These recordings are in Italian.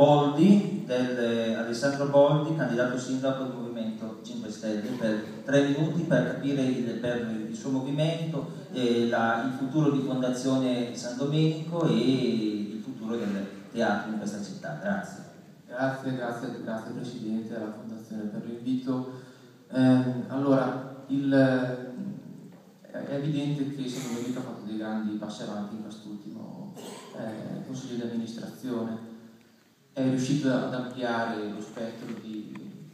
Boldi, Alessandro Boldi, candidato sindaco del Movimento 5 Stelle, per 3 minuti per capire il suo movimento, il futuro di Fondazione San Domenico e il futuro del teatro in questa città. Grazie. Grazie Presidente alla Fondazione per l'invito. Allora, è evidente che San Domenico ha fatto dei grandi passi avanti in quest'ultimo Consiglio di amministrazione. È riuscito ad ampliare lo spettro di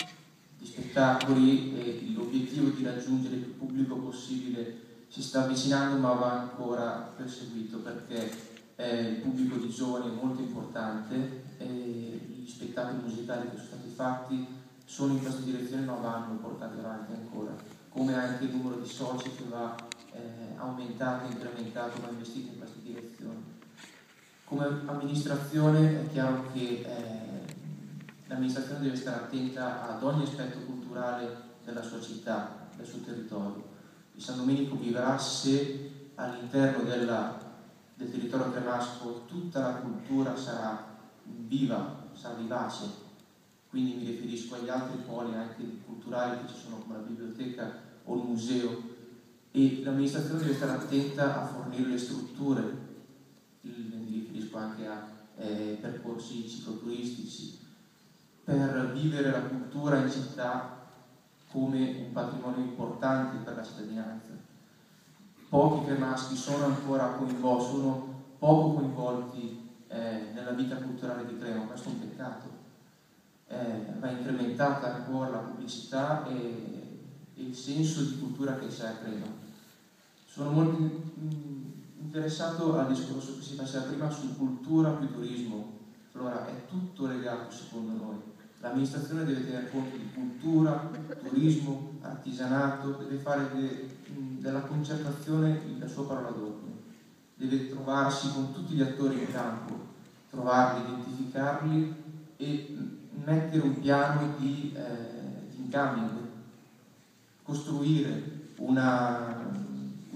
spettacoli e l'obiettivo di raggiungere il più pubblico possibile si sta avvicinando, ma va ancora perseguito, perché il pubblico di giovani è molto importante e gli spettacoli musicali che sono stati fatti sono in questa direzione, ma vanno portati avanti ancora, come anche il numero di soci che va aumentato, incrementato, va investito in questa direzione. Come amministrazione è chiaro che l'amministrazione deve stare attenta ad ogni aspetto culturale della sua città, del suo territorio. Il San Domenico vivrà se all'interno del territorio cremasco tutta la cultura sarà viva, sarà vivace. Quindi mi riferisco agli altri poli anche culturali che ci sono, come la biblioteca o il museo, e l'amministrazione deve stare attenta a fornire le strutture. Mi riferisco anche a percorsi cicloturistici, per vivere la cultura in città come un patrimonio importante per la cittadinanza. Pochi cremaschi sono poco coinvolti nella vita culturale di Crema, questo è un peccato. Va incrementata ancora la pubblicità e il senso di cultura che c'è a Crema. Sono molto interessato al discorso che si faceva prima su cultura più turismo. Allora è tutto legato secondo noi. L'amministrazione deve tenere conto di cultura, turismo, artigianato, deve fare della concertazione la sua parola d'ordine, deve trovarsi con tutti gli attori in campo, trovarli, identificarli e mettere un piano di incoming, costruire una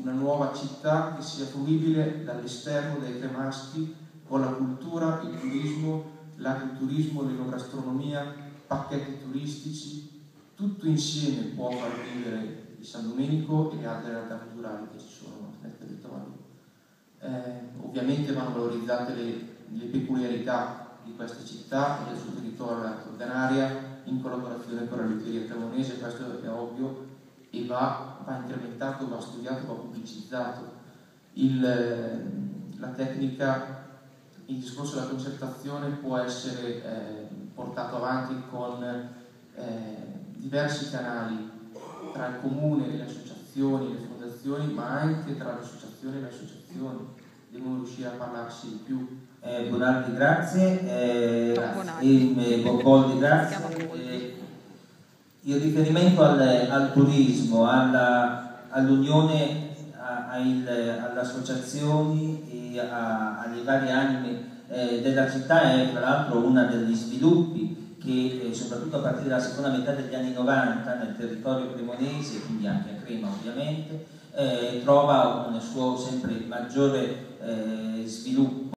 nuova città che sia fruibile dall'esterno, dai cremaschi, con la cultura, il turismo, l'agriturismo, l'enogastronomia, pacchetti turistici, tutto insieme può far vivere il San Domenico e le altre realtà culturali che ci sono nel territorio. Ovviamente vanno valorizzate le peculiarità di questa città e del suo territorio, la organaria, in collaborazione con la liuteria cremonese, questo è ovvio, e va incrementato, va studiato, va pubblicizzato. La tecnica, il discorso della concertazione può essere portato avanti con diversi canali tra il comune, le associazioni, le fondazioni, ma anche tra le associazioni e le associazioni. Devono riuscire a parlarsi di più. Bonardi, grazie. Boldi, grazie. Il riferimento al turismo, all'unione, alle associazioni e alle varie anime della città è tra l'altro uno degli sviluppi che soprattutto a partire dalla seconda metà degli anni 90 nel territorio cremonese, quindi anche a Crema ovviamente, trova un suo sempre maggiore sviluppo.